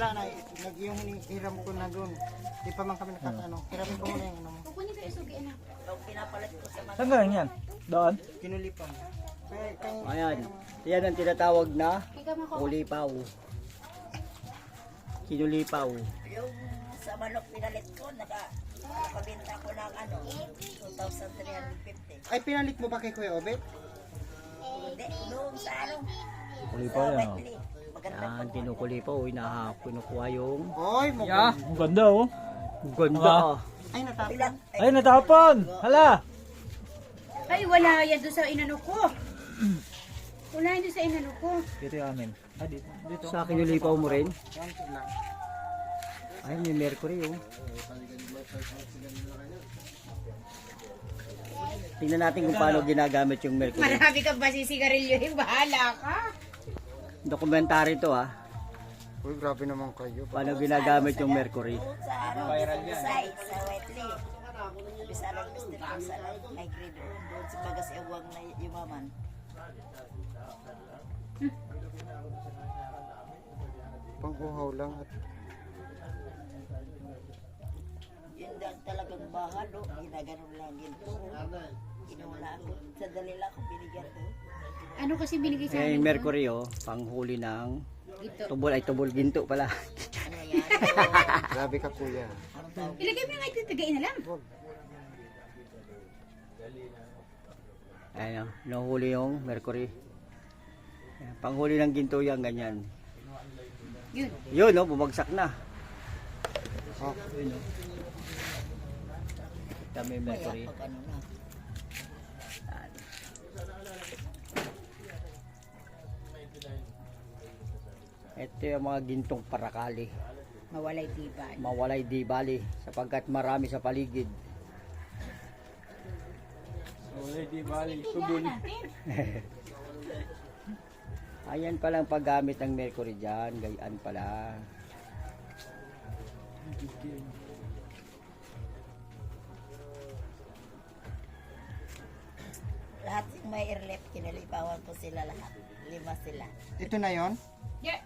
wala na. Yung hiram ko na doon. Di pa man kami nakakano. Hiramin ko muna yung ano mo. Kukunin ko yung sugi, anak. Saan galing yan? Doon? Kinulipan. Ayan. Yan ang tinatawag na Ikaw mo ko. kulipaw. Kinulipaw. Yung sa manok pinalit ko, nakabenta ko ng 2,350. Ay, pinalit mo ba kay Kuya Obet? Hindi, noong sa Kulipaw yan, oh. maganda Yan, kinukulipaw. Kinukuha yung Oy, mo. Yeah, ang ganda oh. ganda. Ay, natapos. Bilang, Ay, natapon! Hala! Ay, wala yan doon sa inano ko. Wala yan doon sa inano ko. Dito yung amin. Ah, dito. Dito. Sa kinulipaw mo rin. Konti lang. Ay, may mercury oh. Tingnan natin kung paano ginagamit yung mercury. Marami ka ba sisigarilyo? Bahala ka. Dokumentary to ah. Uy, grabe naman kayo. Paano ginagamit yung mercury. sa sa Whiteley. Bisalang Mr. Sa may grade doon sa Bagas Ewang na yumaman. Pangkuhaw lang at Yun lang talagang bahalo. Ginaganon lang ginto. Inula ako. Sa dalila ko binigyan ko. Ano kasi binigay sa Kaya amin? yung mercury oh, panghuli ng Ito. tubol ginto pala. Ano yan? grabe ka kuya. Ilagay mo nga ito, tagain na lang. Ayan, nahuli yung mercury. Ayan, panghuli ng ginto yan, ganyan. Yun. Yun, no, bumagsak na. Oh, Yun, no. Dami yung mercury. Pag ano na. Ito yung mga gintong parakali. Mawalay diba? Mawalay di bali, sapagkat marami sa paligid. Uy, di bali. Tubol. Ayan palang paggamit ng mercury dyan, gayaan pala. Lahat yung may airlift, kinalipawan ko sila lahat. 5 sila. ito na yon. Yeah.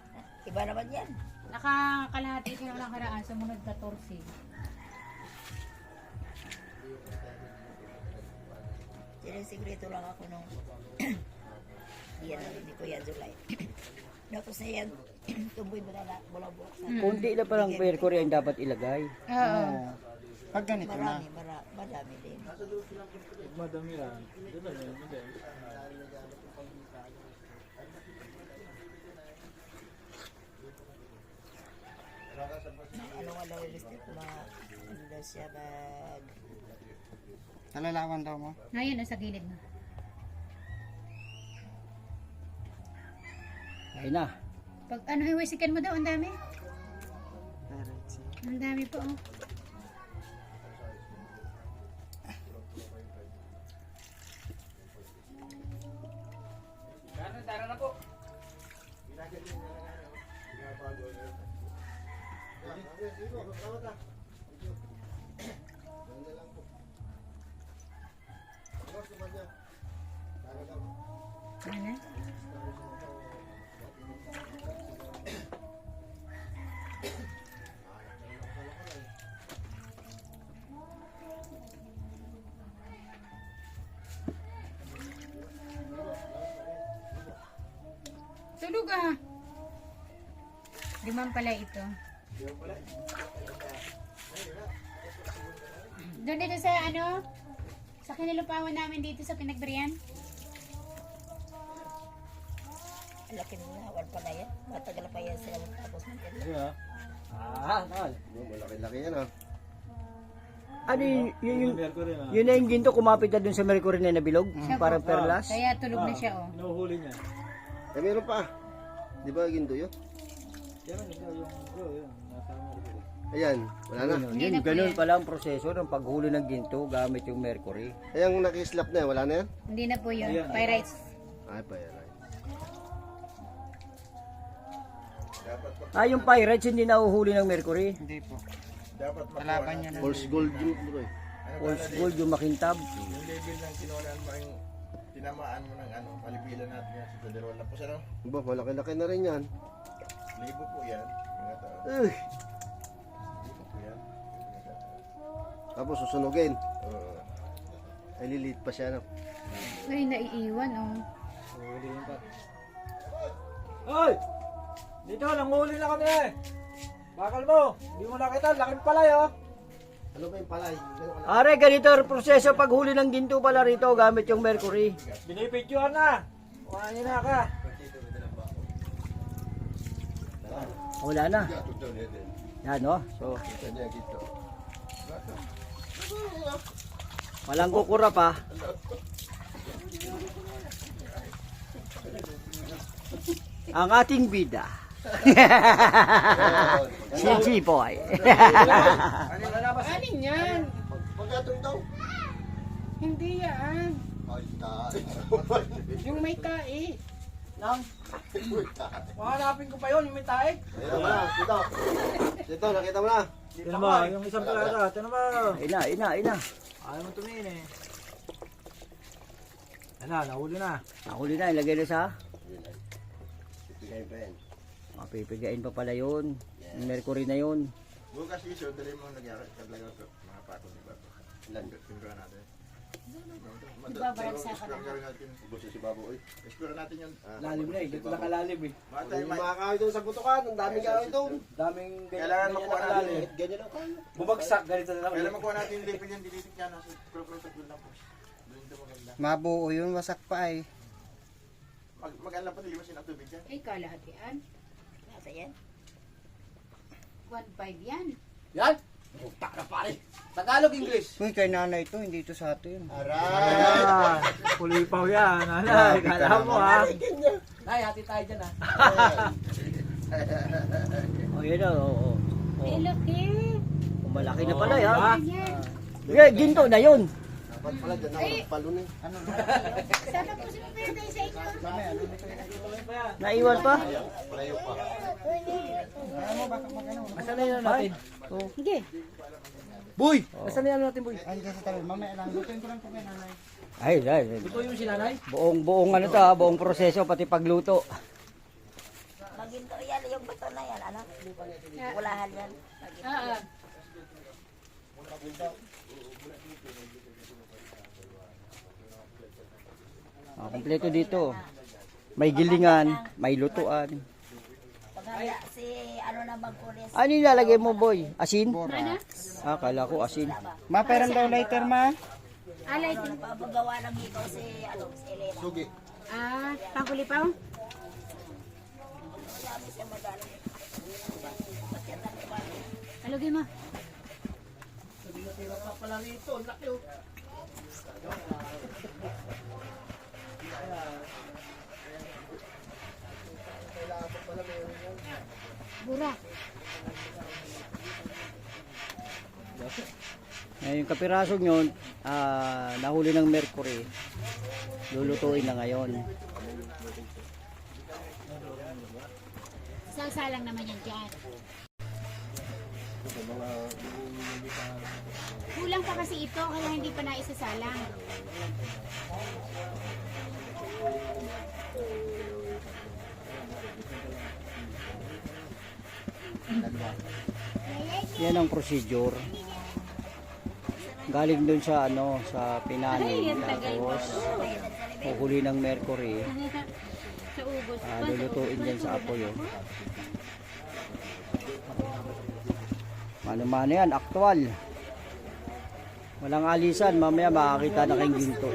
Iba naman yan. Nakakalahati siya lang karaan, sumunod 14. Sinisigurito lang ako nung yan na ni Kuya Zulay. Tapos na yan, tumboy mo na bulabok sa Kunti na palang mercury ang dapat ilagay. Oo. Pag ganito na. madami din. Madami yan. Dito na yun. Ano listik ano siya bag. Nalalawan daw mo. Ngayon, nasa gilid mo. Ayun na. Pag ano, iwisikan mo daw, ang dami. Alright, sige. Ang dami po, oh. Ano? Tulog ah. Limang pala ito. Doon dito sa ano? Sa kinilupawan namin dito sa Pinagbarian. Laki mo na, awan pa na yan. Matagal pa yan sila tapos magkano. Yeah. Ah, tol. Malaki-laki yan ah. Ano yung Mercury na. yun na yung ginto kumapit na dun sa mercury na nabilog? Parang perlas? Kaya tulog na siya, oh. Nahuhuli niya. Eh, meron pa. Di ba ginto yun? Yan ang ito yung yun. Nasa Mercury. Ayan, wala na. Yun, ganun pala ang proseso ng paghuli ng ginto gamit yung mercury. Ay, ang nakislap na yan, wala na yan? Hindi na po yun. Ayan. Pyrites. Ay, pa yan. Ah, yung pirates hindi nahuhuli ng mercury. Hindi po. Kalaban niya na. False gold yung bro eh. False gold yung makintab. Yung level ng sinulan mo yung tinamaan mo ng ano, palipilan natin yan sa Dederola po sa ano. Ba, malaki-laki na rin yan. Libo po yan. Mga tao. Tapos susunugin. Ay lilit pa siya, no? Ay, naiiwan, oh. Huliin pa. Hoy! Dito, nanghuli na kami eh. Bakal mo. Hindi mo nakita. Laking palay oh. Ano ba yung palay? Are, ganito ang proseso paghuli ng ginto pala rito gamit yung mercury. Binipidyohan na. Kuhanin na ka. Wala na. Yan, no? So, walang kukura pa. Ang ating bida. Si G-Boy. Alin yan? Pagkatong daw. Hindi yan. Ay, tayo. Yung may tae. Nang. Mahanapin ko pa yun, yung may tae. Nakita mo na, dito. Dito, nakita mo na. Tinan mo, yung isang piraso. Tinan mo. Ina. Ayaw mo tumingin eh. Ano, nahuli na. Nahuli na, ilagay na sa Siyempre. mapipigain pa pala yun. Yung mercury na yun. Bukas iso, dali mo nagyari. Kadlaga ko, mga patong di ba? Ilan? Pinura natin. Bagbaragsakan na. Explore natin. Ubos na si Baboy. Explore natin yung... Lalim na eh, dito nakalalim eh. Matay, Yung mga kahoy doon sa butukan, ang daming kahoy doon. Daming Kailangan makuha natin. Ganyan ang kahoy. Bumagsak, ganito na lang. Kailan makuha natin yung level yan, dilitik yan. Nasa pro-protocol lang po. Doon ito maganda. Mabuo yun, wasak pa eh. Mag-alam pa, niliwasin ang tubig yan. Ay, kalahatian. Nasa yan? 1.5 yan. Yan! Putak na pare. Tagalog, English. Uy, kay nanay ito, hindi ito sa atin. Aray! Ah, pulipaw yan. Nanay, kala mo ha. Nay, hati tayo dyan ha. Oh, yun na, oo. Ay, laki. Malaki na pala yan. Yan. Yeah, ginto na yun. Dapat pala dyan ako nagpalun eh. Sana po sumipin tayo sa inyo. Naiwan pa. Malayo pa. Asan na yan natin? Sige. Boy! Asan na yan natin, boy? Ay, dyan sa tabi. Mamaya lang. Lutuin ko lang po kay nanay. Ay. Ito yung si nanay? Buong ano to, buong proseso pati pagluto. Maginto yan, yung bato na yan, ano? Bulahan yan. Oo. Kompleto dito. May gilingan, may lutuan. Pagkaya si, ano na magkulis. Ano nilalagay mo, boy? Asin? Ano? Kala ko asin. Ma, perang daw lighter, ma. Alay. Pagagawa ng hikaw si, ano, si Elena. Sugi. Ah, pangkulipaw? Sabi siya magaling. Alugin mo. Burak. Yung kapirasong yun, nahuli ng mercury. Lulutuin na ngayon. Sasalang naman yan dyan. Kulang pa kasi ito, kaya hindi pa naisasalang. Yan ang procedure. Galing dun sa ano, sa pinanin. Ay, ang tagal Tapos, huhuli ng mercury. Sa ubos. Lulutuin dyan sa apoy. Oh. Mano-mano yan, aktual. Walang alisan, mamaya makakita na kayong ginto.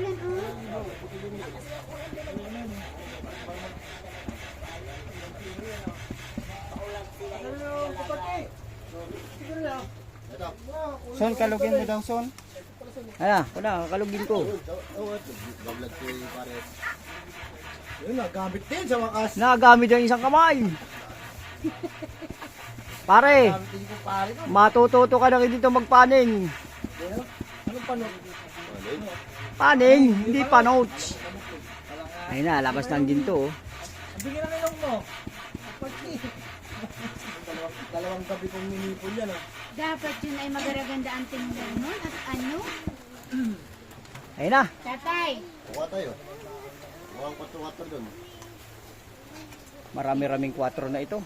Son, kalugin mo daw, son. Wala, kakalugin ko. Bablag ko yung pare. Yun, nagamit din sa wakas. Nagamit yung isang kamay. Pare, matututo ka na rin dito magpaning. Anong panot? Paning, hindi panots. Ayun na, labas ng ginto. Oh. Bigyan ng ilong mo. Dalawang gabi kong minipon yan. Dapat yun ay magaraganda ang tingnan mo at ano? Ayun na. Tatay! Kuha tayo. Kuha ang 4-4 doon. Marami-raming 4 na ito.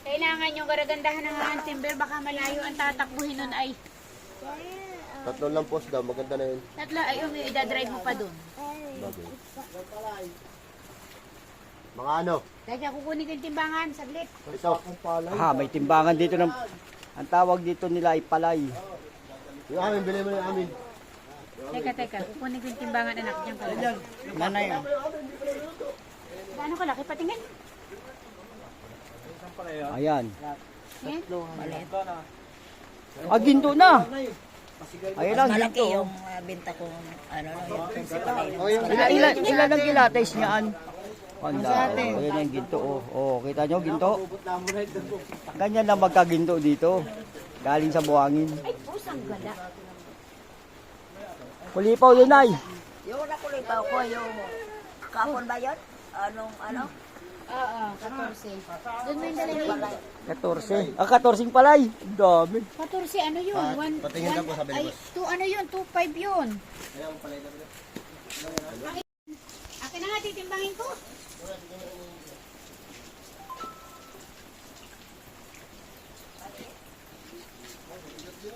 Kailangan yung garagandahan ng ang timber, baka malayo ang tatakbuhin nun ay Tatlo lang post daw, maganda na yun. tatlo ay idadrive mo pa dun. Bagay. Mga ano? Teka, kukunin ko yung timbangan, saglit. Ito. May timbangan dito ng... Ang tawag dito nila ay palay. Yung amin, bilhin mo yung amin. Teka, kukunin ko yung timbangan anak dyan pala. Nanay, oh. Gaano kalaki patingin? Ayan. Eh? Maliit. Ginto na. Ayan lang, Malaki ginto. yung binta ko, ano, yung principal. Ilan ang kilates niyaan? Handa. Ayan yung ginto. Kita nyo, ginto? Ganyan lang magkaginto dito. Galing sa buhangin. Ay, pusang gala. Kulipaw yun ay. Yung nakulipaw ko, yung kapon ba yun? Anong, ano? Oo, 14. Doon mo yung dala niyo. 14. 14 palay. Ang dami. 14, ano yun? Patingin ka po, sabi ni Ay, boss. ano yun? 2.5 yun. Akin na nga, titimbangin ko.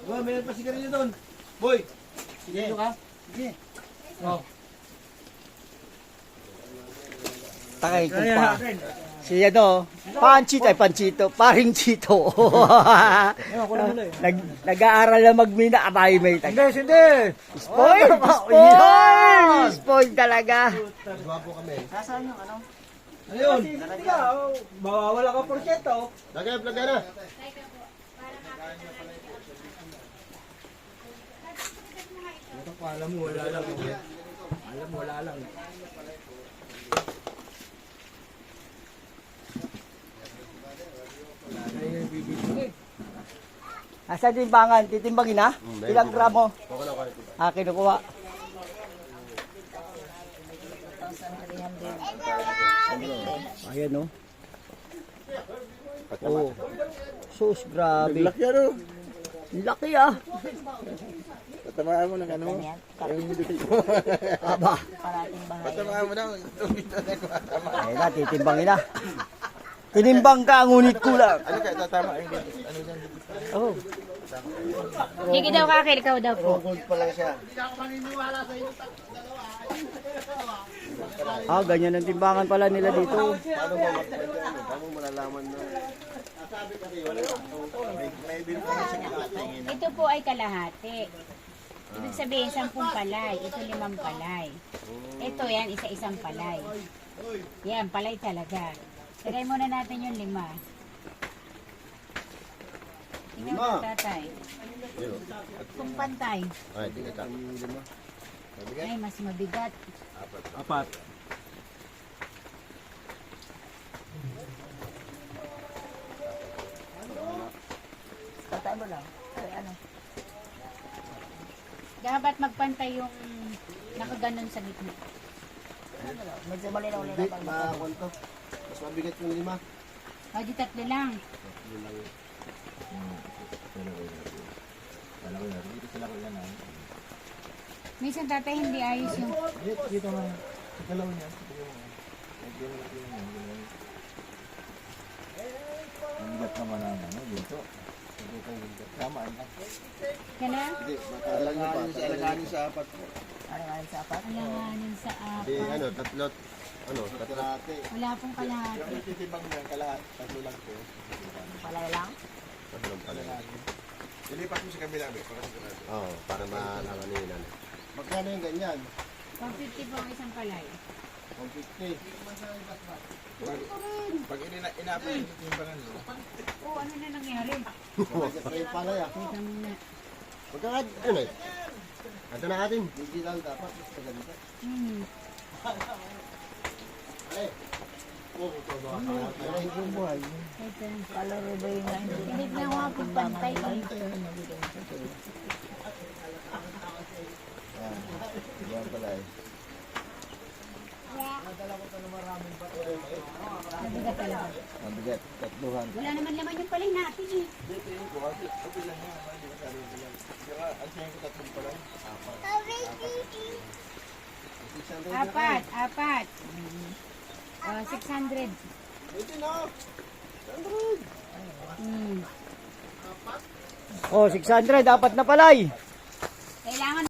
Boy, meron pa sigarilyo doon. Boy, sigarilyo ka? Sige. Oh. Takay ko pa. Si Panchito, paring Chito. Nag-aaral na magmina, abay may tag. Hindi. Spoil! Spoil talaga. Gwapo kami. Nasaan yung ano? Ayun. Mawawala ka porsyento. Lagay, lagay na. Alam mo, wala lang. Alam mo, wala lang. Asa timbangan? Titimbangin na? Ilang gramo? Okay na, okay. Kinukuha. 1,300. Ayan o. Sus, grabe. Laki ano? Laki ah. Patamaan mo ng ano? Ganyan. Aba. Parating bahay. Patamaan mo daw. Ayan na, titimbangin na. Tinimbang ka, ngunit kulang. Ano kaya tatama yung ano dyan? Oh. Sige daw kakil, ikaw daw po. Gold pa lang siya. Ganyan ang timbangan pala nila dito. Paano ba makakita? Paano mo malalaman na? May bill pa sa kinating. Ito po ay kalahati. Ibig sabihin, 10 palay. Ito 5 palay. Ito yan, isa-isang palay. Yan, palay talaga. Try muna natin yung 5. Tingnan mo, tatay. Kung pantay. Ay, di ka. Ay, mas mabigat. Apat. Patay mo lang. Ay, ano? Dapat magpantay yung nakaganon sa gitna. Medyo malinaw nila Hindi, pag makakonto. Mas mabigat yung 5. O, di 3 lang. Minsan tatay hindi ayos yung... Dito nga. Galaw niya. Ang bigat naman ang ano dito. Tama na. Kala? Hindi, alanganin sa alanganin sa apat. ano nga sa apat. Alanganin sa Hindi, ano, tatlot. Ano, tatlate. Wala pong kalahati. Titibang mo yung kalahat. Tatlo lang po. Palay lang. Tatlong pala. Ilipat mo sa kabila. Para sigurado. Oo, para malanganinan. Magkano yung ganyan? 150 po ang isang palay. 150. Pag inapit yung timbangan mo. Oh, ano na nangyari? Kayo pala ya. Teka muna. Magkakad, ano eh? Ito na atin. Hindi lang dapat. Basta ganito. Ay. Ay, yung buhay. Ito. Kalaro ba yung Hindi na ako akong pantay. Yan pala eh. Mabigat talaga. Mabigat. Tatluhan. Wala naman laman yung palay natin eh. Apat. Oh, 600. Oh, 600, dapat na palay. Kailangan